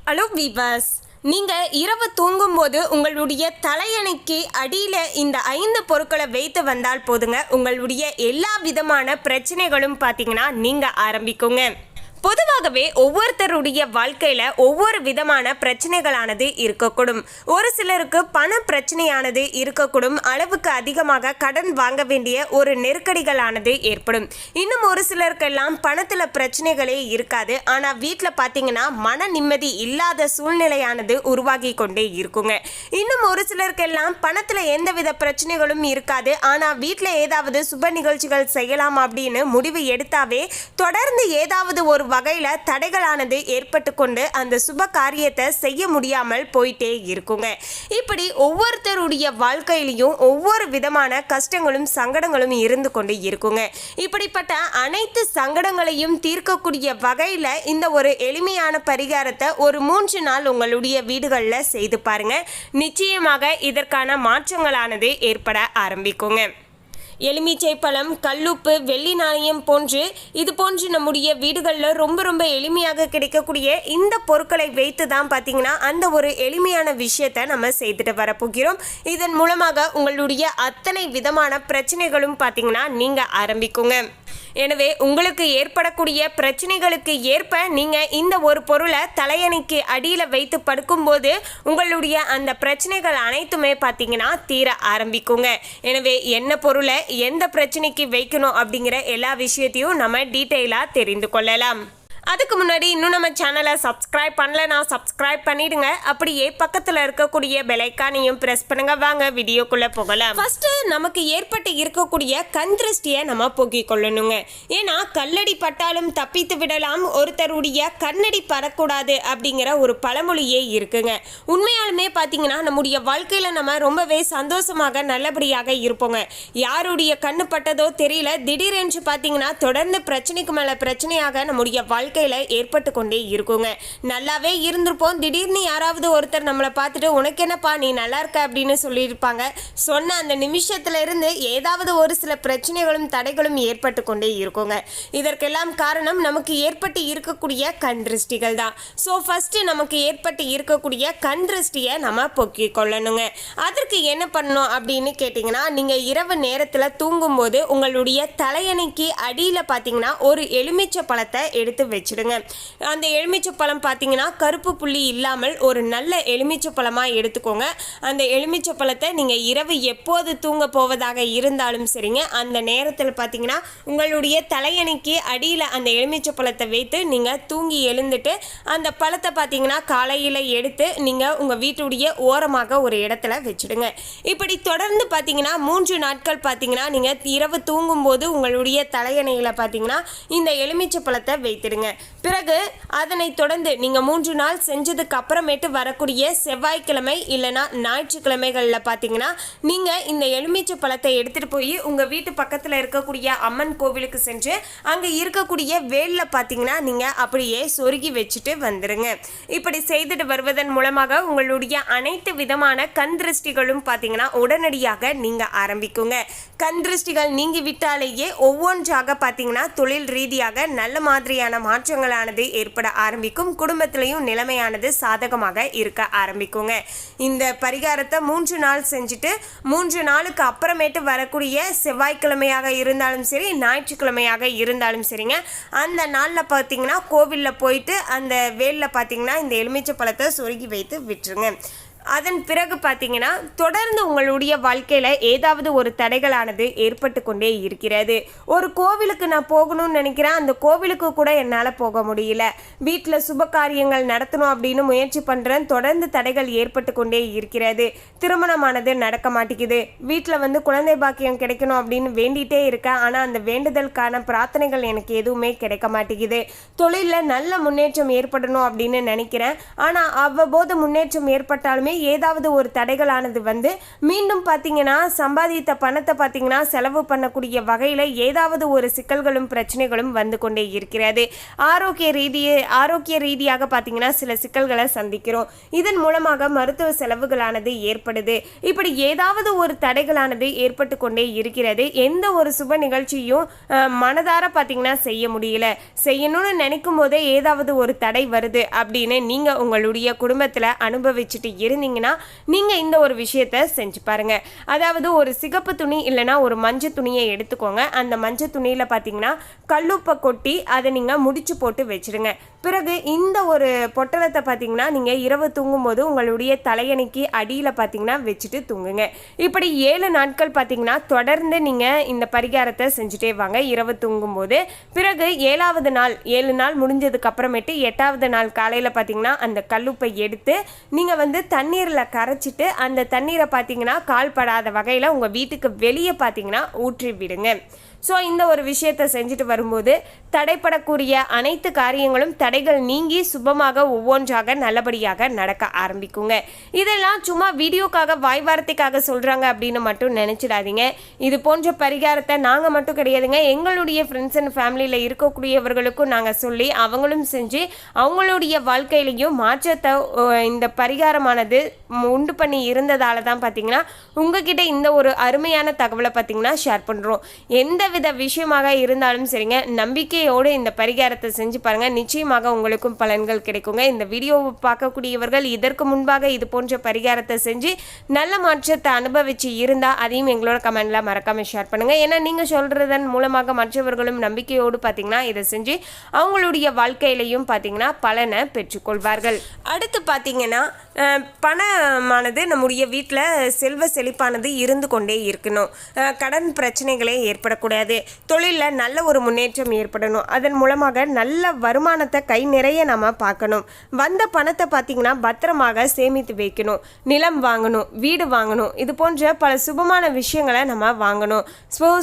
Hello viewers, நீங்கள் இரவு தூங்கும்போது உங்களுடைய தலையணைக்கு அடியில் இந்த 5 பொருட்களை வைத்து வந்தால் போதுங்க, உங்களுடைய எல்லா விதமான பிரச்சனைகளும் பார்த்தீங்கன்னா நீங்கள் ஆரம்பிக்குங்க. பொதுவாகவே ஒவ்வொருத்தருடைய வாழ்க்கையில் ஒவ்வொரு விதமான பிரச்சனைகளானது இருக்கக்கூடும். ஒரு சிலருக்கு பண பிரச்சனையானது இருக்கக்கூடும். அளவுக்கு அதிகமாக கடன் வாங்க வேண்டிய ஒரு நெருக்கடிகளானது ஏற்படும். இன்னும் ஒரு சிலருக்கெல்லாம் பணத்தில் பிரச்சனைகளே இருக்காது. ஆனால் வீட்டில் பார்த்தீங்கன்னா மன நிம்மதி இல்லாத சூழ்நிலையானது உருவாகி கொண்டே இருக்குங்க. இன்னும் ஒரு சிலருக்கெல்லாம் பணத்தில் எந்தவித பிரச்சனைகளும் இருக்காது. ஆனால் வீட்டில் ஏதாவது சுப நிகழ்ச்சிகள் செய்யலாம் அப்படின்னு முடிவு எடுத்தாவே தொடர்ந்து ஏதாவது ஒரு வகையில் தடைகளானது ஏற்பட்டு கொண்டு அந்த சுப காரியத்தை செய்ய முடியாமல் போயிட்டே இருக்குங்க. இப்படி ஒவ்வொருத்தருடைய வாழ்க்கையிலையும் ஒவ்வொரு விதமான கஷ்டங்களும் சங்கடங்களும் இருந்து கொண்டு இருக்குங்க. இப்படிப்பட்ட அனைத்து சங்கடங்களையும் தீர்க்கக்கூடிய வகையில் இந்த ஒரு எளிமையான பரிகாரத்தை ஒரு 3 நாள் உங்களுடைய வீடுகளில் செய்து பாருங்க. நிச்சயமாக இதற்கான மாற்றங்களானது ஏற்பட ஆரம்பிக்குங்க. எலுமிச்சை பழம், கல்லுப்பு, வெள்ளி நாணயம் இது போன்று நம்முடைய வீடுகளில் ரொம்ப எளிமையாக கிடைக்கக்கூடிய இந்த பொருட்களை வைத்து தான் பார்த்தீங்கன்னா அந்த ஒரு எளிமையான விஷயத்தை நம்ம செய்துட்டு வரப்போகிறோம். இதன் மூலமாக உங்களுடைய அத்தனை விதமான பிரச்சனைகளும் பார்த்தீங்கன்னா நீங்கள் ஆரம்பிக்குங்க. எனவே உங்களுக்கு ஏற்படக்கூடிய பிரச்சனைகளுக்கு ஏற்ப நீங்கள் இந்த ஒரு பொருளை தலையணைக்கு அடியில் வைத்து படுக்கும்போது உங்களுடைய அந்த பிரச்சனைகள் அனைத்துமே பார்த்தீங்கன்னா தீர ஆரம்பிக்குங்க. எனவே என்ன பொருளை எந்த பிரச்சனைக்கு வைக்கணும் அப்படிங்கிற எல்லா விஷயத்தையும் நம்ம டீட்டெயிலாக தெரிந்து கொள்ளலாம். அதுக்கு முன்னாடி இன்னும் நம்ம சேனலை சப்ஸ்கிரைப் பண்ணலனா சப்ஸ்கிரைப் பண்ணிடுங்க. அப்படியே பக்கத்தில் இருக்கக்கூடிய பெல் ஐகானையும் பிரஸ் பண்ணுங்க. வாங்க வீடியோக்குள்ளே போகலாம். ஃபர்ஸ்ட் நமக்கு ஏற்பட்டு இருக்கக்கூடிய கண் திருஷ்டியை நம்ம போக்கிக் கொள்ளணுங்க. ஏன்னா கல்லடி பட்டாலும் தப்பித்து விடலாம், ஒருத்தருடைய கண்ணடி பறக்கூடாது அப்படிங்கிற ஒரு பழமொழியே இருக்குங்க. உண்மையாலுமே பார்த்தீங்கன்னா நம்முடைய வாழ்க்கையில் நம்ம ரொம்பவே சந்தோஷமாக நல்லபடியாக இருப்போங்க. யாருடைய கண்ணு பட்டதோ தெரியல, திடீரென்று பார்த்தீங்கன்னா தொடர்ந்து பிரச்சனைக்கு மேலே பிரச்சனையாக நம்முடைய வாழ்க்கை ஏற்பட்டு கொண்டே இருக்குங்க. நல்லாவே இருந்திருப்போம், திடீர்னு யாராவது ஒருத்தர் நம்மளை பார்த்துட்டு உனக்கு என்னப்பா நீ நல்லா இருக்க அப்படின்னு சொல்லியிருப்பாங்க. சொன்ன அந்த நிமிஷத்துல இருந்து ஏதாவது ஒரு சில பிரச்சனைகளும் தடைகளும் ஏற்பட்டு கொண்டே இருக்குங்க. இதற்கெல்லாம் காரணம் நமக்கு ஏற்பட்டு இருக்கக்கூடிய கண் திருஷ்டிகள் தான். ஸோ ஃபர்ஸ்ட் நமக்கு ஏற்பட்டு இருக்கக்கூடிய கண் திருஷ்டியை நம்ம போக்கிக் கொள்ளணுங்க. அதற்கு என்ன பண்ணணும் அப்படின்னு கேட்டிங்கன்னா, நீங்கள் இரவு நேரத்தில் தூங்கும்போது உங்களுடைய தலையணைக்கு அடியில் பார்த்தீங்கன்னா ஒரு எலுமிச்சை பழத்தை எடுத்து வச்சிடுங்க. அந்த எலுமிச்சை பழம் பார்த்தீங்கன்னா கருப்பு புள்ளி இல்லாமல் ஒரு நல்ல எலுமிச்சை பழமாக எடுத்துக்கோங்க. அந்த எலுமிச்சை பழத்தை நீங்கள் இரவு எப்போது தூங்க போவதாக இருந்தாலும் சரிங்க, அந்த நேரத்தில் பார்த்தீங்கன்னா உங்களுடைய தலையணைக்கு அடியில் அந்த எலுமிச்சை பழத்தை வைத்து நீங்கள் தூங்கி எழுந்துட்டு அந்த பழத்தை பார்த்தீங்கன்னா காலையில் எடுத்து நீங்கள் உங்கள் வீட்டுடைய ஓரமாக ஒரு இடத்துல வச்சுடுங்க. இப்படி தொடர்ந்து பார்த்தீங்கன்னா 3 நாட்கள் பார்த்தீங்கன்னா நீங்கள் இரவு தூங்கும்போது உங்களுடைய தலையணையில் பார்த்தீங்கன்னா இந்த எலுமிச்சை பழத்தை வைத்திடுங்க. பிறகு அதனை தொடர்ந்து நீங்கள் 3 நாள் செஞ்சதுக்கு அப்புறமேட்டு வரக்கூடிய செவ்வாய்க்கிழமை இல்லைனா ஞாயிற்றுக்கிழமைகளில் பார்த்தீங்கன்னா நீங்கள் இந்த எலுமிச்சை பழத்தை எடுத்துகிட்டு போய் உங்கள் வீட்டு பக்கத்தில் இருக்கக்கூடிய அம்மன் கோவிலுக்கு சென்று அங்கே இருக்கக்கூடிய வேலில் பார்த்தீங்கன்னா நீங்கள் அப்படியே சொருகி வச்சுட்டு வந்துடுங்க. இப்படி செய்துட்டு வருவதன் மூலமாக உங்களுடைய அனைத்து விதமான கண் திருஷ்டிகளும் பார்த்தீங்கன்னா உடனடியாக நீங்கள் ஆரம்பிக்குங்க. கண் திருஷ்டிகள் நீங்கி விட்டாலேயே ஒவ்வொன்றாக பார்த்தீங்கன்னா தொழில் ரீதியாக நல்ல மாதிரியான மாற்றங்களானது ஏற்பட ஆரம்பிக்கும். குடும்பத்திலையும் நிலைமையானது சாதகமாக இருக்க ஆரம்பிக்குங்க. இந்த பரிகாரத்தை 3 நாள் செஞ்சுட்டு 3 நாளுக்கு அப்புறமேட்டு வரக்கூடிய செவ்வாய்க்கிழமையாக இருந்தாலும் சரி, ஞாயிற்றுக்கிழமையாக இருந்தாலும் சரிங்க, அந்த நாளில் பார்த்தீங்கன்னா கோவிலில் போயிட்டு அந்த வேலில் பார்த்தீங்கன்னா இந்த எலுமிச்சை பழத்தை சொருகி வைத்து விட்டுருங்க. அதன் பிறகு பார்த்தீங்கன்னா தொடர்ந்து உங்களுடைய வாழ்க்கையில் ஏதாவது ஒரு தடைகளானது ஏற்பட்டு கொண்டே இருக்கிறது. ஒரு கோவிலுக்கு நான் போகணும்னு நினைக்கிறேன், அந்த கோவிலுக்கு கூட என்னால் போக முடியல. வீட்டில் சுப காரியங்கள் நடத்தணும் அப்படின்னு முயற்சி பண்ணுறேன், தொடர்ந்து தடைகள் ஏற்பட்டு கொண்டே இருக்கிறது. திருமணமானது நடக்க மாட்டேங்குது. வீட்டில் குழந்தை பாக்கியம் கிடைக்கணும் அப்படின்னு வேண்டிகிட்டே இருக்கேன், ஆனால் அந்த வேண்டுதலுக்கான பிரார்த்தனைகள் எனக்கு எதுவுமே கிடைக்க மாட்டேங்குது. தொழிலில் நல்ல முன்னேற்றம் ஏற்படணும் அப்படின்னு நினைக்கிறேன், ஆனால் அவ்வப்போது முன்னேற்றம் ஏற்பட்டாலுமே ஏதாவது ஒரு தடைகளானது வந்து மீண்டும் பார்த்தீங்கன்னா சம்பாதித்த பணத்தை பார்த்தீங்கன்னா செலவு பண்ணக்கூடிய வகையில் ஏதாவது ஒரு சிக்கல்களும் பிரச்சனைகளும் வந்து கொண்டே இருக்கிறது. ஆரோக்கிய ரீதியாக பார்த்தீங்கன்னா சில சிக்கல்களை சந்திக்கிறோம். இதன் மூலமாக மருத்துவ செலவுகளானது ஏற்படுது. இப்படி ஏதாவது ஒரு தடைகளானது ஏற்பட்டு கொண்டே இருக்கிறது. எந்த ஒரு சுப நிகழ்ச்சியும் மனதார பார்த்தீங்கன்னா செய்ய முடியல. செய்யணும்னு நினைக்கும் போதே ஏதாவது ஒரு தடை வருது அப்படின்னு நீங்க உங்களுடைய குடும்பத்தில் அனுபவிச்சுட்டு இருந்தீங்கன்னா நீங்க இந்த ஒரு விஷயத்தை செஞ்சு பாருங்க. அதாவது ஒரு சிகப்பு துணி இல்லைன்னா ஒரு மஞ்சள் துணியை எடுத்துக்கோங்க. அந்த மஞ்சள் துணியில பார்த்தீங்கன்னா கல்லுப்பை கொட்டி அதை நீங்க முடிச்சு போட்டு வச்சிருங்க. பிறகு இந்த ஒரு பொட்டலத்தை பார்த்தீங்கன்னா நீங்கள் இரவு தூங்கும்போது உங்களுடைய தலையணைக்கு அடியில் பார்த்தீங்கன்னா வச்சுட்டு தூங்குங்க. இப்படி 7 நாட்கள் பார்த்தீங்கன்னா தொடர்ந்து நீங்கள் இந்த பரிகாரத்தை செஞ்சுட்டே வாங்க இரவு தூங்கும்போது. பிறகு 7வது நாள் 7 நாள் முடிஞ்சதுக்கு அப்புறமேட்டு 8வது நாள் காலையில் பார்த்தீங்கன்னா அந்த கல்லுப்பை எடுத்து நீங்கள் வந்து தண்ணீரில் கரைச்சிட்டு அந்த தண்ணீரை பார்த்தீங்கன்னா கால் படாத வகையில் உங்கள் வீட்டுக்கு வெளியே பார்த்தீங்கன்னா ஊற்றி விடுங்க. ஸோ இந்த ஒரு விஷயத்தை செஞ்சுட்டு வரும்போது தடைப்படக்கூடிய அனைத்து காரியங்களும் தடைகள் நீங்கி சுபமாக ஒவ்வொன்றாக நல்லபடியாக நடக்க ஆரம்பிக்குங்க. இதெல்லாம் சும்மா வீடியோக்காக வாய் வார்த்தைக்காக சொல்கிறாங்க அப்படின்னு மட்டும் நினச்சிடாதீங்க. இது போன்ற பரிகாரத்தை நாங்கள் மட்டும் கிடையாதுங்க, எங்களுடைய ஃப்ரெண்ட்ஸ் அண்ட் ஃபேமிலியில் இருக்கக்கூடியவர்களுக்கும் நாங்கள் சொல்லி அவங்களும் செஞ்சு அவங்களுடைய வாழ்க்கையிலையும் மாற்றத்தை இந்த பரிகாரமானது உண்டு பண்ணி இருந்ததால தான் பார்த்தீங்கன்னா உங்ககிட்ட இந்த ஒரு அருமையான தகவலை பார்த்தீங்கன்னா ஷேர் பண்ணுறோம். எந்த வித விஷயமாக இருந்தாலும் சரிங்க, நம்பிக்கையோடு இந்த பரிகாரத்தை செஞ்சு பாருங்க, நிச்சயமாக உங்களுக்கும் பலன்கள் கிடைக்குங்க. இந்த வீடியோவை பார்க்கக்கூடியவர்கள் இதற்கு முன்பாக இது போன்ற பரிகாரத்தை செஞ்சு நல்ல மாற்றத்தை அனுபவிச்சு இருந்தா அதையும் எங்களோட கமெண்ட்ல மறக்காம ஷேர் பண்ணுங்க. ஏன்னா நீங்க சொல்றதன் மூலமாக மற்றவர்களும் நம்பிக்கையோடு பார்த்தீங்கன்னா இதை செஞ்சு அவங்களுடைய வாழ்க்கையிலையும் பார்த்தீங்கன்னா பலனை பெற்றுக்கொள்வார்கள். அடுத்து பார்த்தீங்கன்னா பணமானது நம்முடைய வீட்டில் செல்வ செழிப்பானது இருந்து கொண்டே இருக்கணும். கடன் பிரச்சனைகளே ஏற்படக்கூடாது. தொழிலில் நல்ல ஒரு முன்னேற்றம் ஏற்படணும். அதன் மூலமாக நல்ல வருமானத்தை கை நிறைய நம்ம பார்க்கணும். வந்த பணத்தை பார்த்தீங்கன்னா பத்திரமாக சேமித்து வைக்கணும். நிலம் வாங்கணும், வீடு வாங்கணும், இது போன்ற பல சுபமான விஷயங்களை நம்ம வாங்கணும்.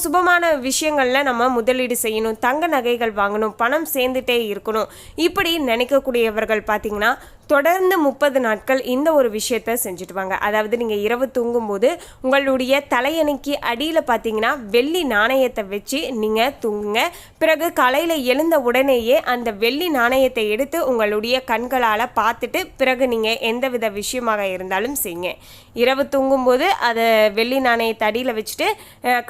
சுபமான விஷயங்களில் நம்ம முதலீடு செய்யணும். தங்க நகைகள் வாங்கணும், பணம் சேர்ந்துட்டே இருக்கணும். இப்படி நினைக்கக்கூடியவர்கள் பார்த்தீங்கன்னா தொடர்ந்து 30 நாட்கள் இந்த ஒரு விஷயத்தை செஞ்சுட்டு வாங்க. அதாவது நீங்கள் இரவு தூங்கும்போது உங்களுடைய தலையணைக்கு அடியில் பார்த்தீங்கன்னா வெள்ளி நாணயத்தை வச்சு நீங்கள் தூங்குங்க. பிறகு காலையில் எழுந்த உடனேயே அந்த வெள்ளி நாணயத்தை எடுத்து உங்களுடைய கண்களால் பார்த்துட்டு பிறகு நீங்கள் எந்தவித விஷயமாக இருந்தாலும் செய்யுங்க. இரவு தூங்கும்போது அதை வெள்ளி நாணயத்தை அடியில் வச்சுட்டு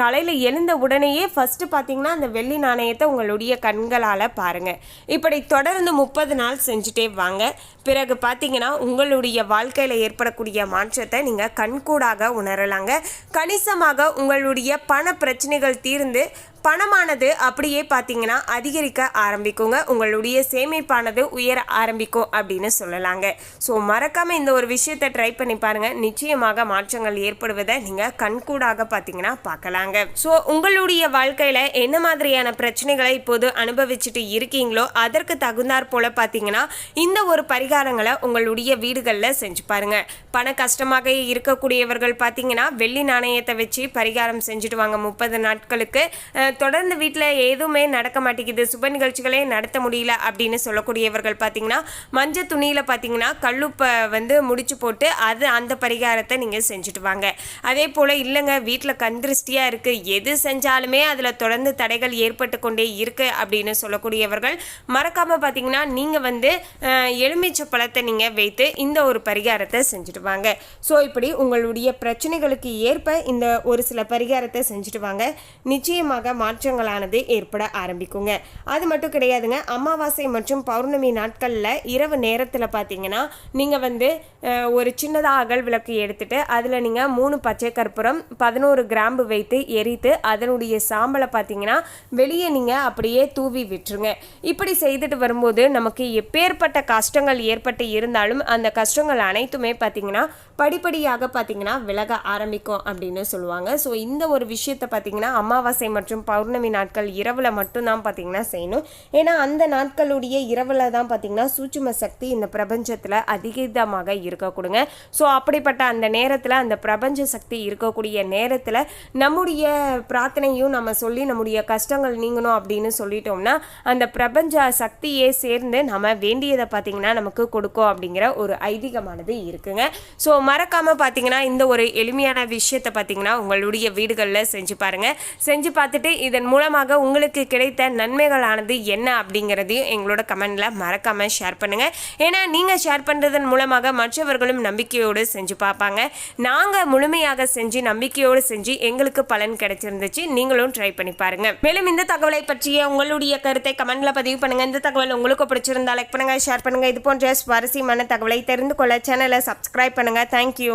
காலையில் எழுந்த உடனேயே ஃபஸ்ட்டு பார்த்தீங்கன்னா அந்த வெள்ளி நாணயத்தை உங்களுடைய கண்களால் பாருங்கள். இப்படி தொடர்ந்து 30 நாள் செஞ்சுட்டே வாங்க. பிறகு பார்த்தீங்கன்னா உங்களுடைய வாழ்க்கையில் ஏற்படக்கூடிய மாற்றத்தை நீங்கள் கண்கூடாக உணரலாங்க. கணிசமாக உங்களுடைய பண பிரச்சனைகள் தீர்ந்து பணமானது அப்படியே பார்த்தீங்கன்னா அதிகரிக்க ஆரம்பிக்குங்க. உங்களுடைய சேமிப்பானது உயர ஆரம்பிக்கும் அப்படின்னு சொல்லலாங்க. ஸோ மறக்காமல் இந்த ஒரு விஷயத்தை ட்ரை பண்ணி பாருங்கள். நிச்சயமாக மாற்றங்கள் ஏற்படுவதை நீங்கள் கண்கூடாக பார்த்தீங்கன்னா பார்க்கலாங்க. ஸோ உங்களுடைய வாழ்க்கையில் என்ன மாதிரியான பிரச்சனைகளை இப்போது அனுபவிச்சுட்டு இருக்கீங்களோ அதற்கு தகுந்தாற் போல் பார்த்தீங்கன்னா இந்த ஒரு பரிகாரங்களை உங்களுடைய வீடுகளில் செஞ்சு பாருங்கள். பண கஷ்டமாக இருக்கக்கூடியவர்கள் பார்த்தீங்கன்னா வெள்ளி நாணயத்தை வச்சு பரிகாரம் செஞ்சுட்டு வாங்க 30 நாட்களுக்கு. தொடர்ந்து வீட்டில் எதுவுமே நடக்க மாட்டேங்குது, சுப நிகழ்ச்சிகளே நடத்த முடியல அப்படின்னு சொல்லக்கூடியவர்கள் பார்த்தீங்கன்னா மஞ்சள் துணியில் பார்த்தீங்கன்னா கல்லுப்பை வந்து முடிச்சு போட்டு அந்த பரிகாரத்தை நீங்கள் செஞ்சுட்டு வாங்க. அதே போல் இல்லைங்க வீட்டில் கந்திருஷ்டியாக இருக்குது, எது செஞ்சாலுமே அதில் தொடர்ந்து தடைகள் ஏற்பட்டு கொண்டே இருக்குது அப்படின்னு சொல்லக்கூடியவர்கள் மறக்காமல் பார்த்தீங்கன்னா நீங்கள் வந்து எலுமிச்சை பழத்தை நீங்கள் வைத்து இந்த ஒரு பரிகாரத்தை செஞ்சுட்டு வாங்க. ஸோ இப்படி உங்களுடைய பிரச்சனைகளுக்கு ஏற்ப இந்த ஒரு சில பரிகாரத்தை செஞ்சுட்டு வாங்க. நிச்சயமாக மாற்றங்களானது ஏற்பட ஆரம்பிக்குங்க. அது மட்டும் கிடையாதுங்க, அமாவாசை மற்றும் பௌர்ணமி நாட்களில் இரவு நேரத்தில் பார்த்தீங்கன்னா நீங்கள் வந்து ஒரு சின்னதாக அகல் விளக்கு எடுத்துட்டு அதில் நீங்கள் 3 பச்சை கற்பூரம் 11 கிராம்பு வைத்து எரித்து அதனுடைய சாம்பலை பார்த்தீங்கன்னா வெளியே நீங்கள் அப்படியே தூவி விட்டுருங்க. இப்படி செய்துட்டு வரும்போது நமக்கு எப்பேற்பட்ட கஷ்டங்கள் ஏற்பட்டு இருந்தாலும் அந்த கஷ்டங்கள் அனைத்துமே பார்த்தீங்கன்னா படிப்படியாக பார்த்தீங்கன்னா விலக ஆரம்பிக்கும் அப்படின்னு சொல்லுவாங்க. ஸோ இந்த ஒரு விஷயத்தை பார்த்தீங்கன்னா அமாவாசை மற்றும் பௌர்ணமி நாட்கள் இரவில் மட்டும்தான் பார்த்திங்கன்னா செய்யணும். ஏன்னா அந்த நாட்களுடைய இரவில் தான் பார்த்திங்கன்னா சூட்சும சக்தி இந்த பிரபஞ்சத்தில் அதிகமாக இருக்கக்கூடுங்க. ஸோ அப்படிப்பட்ட அந்த நேரத்தில், அந்த பிரபஞ்ச சக்தி இருக்கக்கூடிய நேரத்தில் நம்முடைய பிரார்த்தனையும் நம்ம சொல்லி நம்முடைய கஷ்டங்கள் நீங்கணும் அப்படின்னு சொல்லிட்டோம்னா அந்த பிரபஞ்ச சக்தியே சேர்ந்து நம்ம வேண்டியதை பார்த்திங்கன்னா நமக்கு கொடுக்கும் அப்படிங்கிற ஒரு ஐதீகமானது இருக்குங்க. ஸோ மறக்காமல் பார்த்திங்கன்னா இந்த ஒரு எளிமையான விஷயத்தை பார்த்திங்கன்னா உங்களுடைய வீடுகளில் செஞ்சு பாருங்கள். செஞ்சு பார்த்துட்டு இதன் மூலமாக உங்களுக்கு கிடைத்த நன்மைகளானது என்ன அப்படிங்கிறதையும் எங்களோட கமெண்டில் மறக்காமல் ஷேர் பண்ணுங்கள். ஏன்னா நீங்கள் ஷேர் பண்ணுறதன் மூலமாக மற்றவர்களும் நம்பிக்கையோடு செஞ்சு பார்ப்பாங்க. நாங்கள் முழுமையாக செஞ்சு நம்பிக்கையோடு செஞ்சு எங்களுக்கு பலன் கிடைச்சிருந்துச்சு. நீங்களும் ட்ரை பண்ணி பாருங்க. மேலும் இந்த தகவலை பற்றிய உங்களுடைய கருத்தை கமெண்ட்ல பதிவு பண்ணுங்க. இந்த தகவல் உங்களுக்கு பிடிச்சிருந்தா லைக் பண்ணுங்க, ஷேர் பண்ணுங்க. இது போன்ற சுவாரஸ்யமான தகவலை தெரிந்து கொள்ள சேனலை சப்ஸ்கிரைப் பண்ணுங்க. தேங்க்யூ.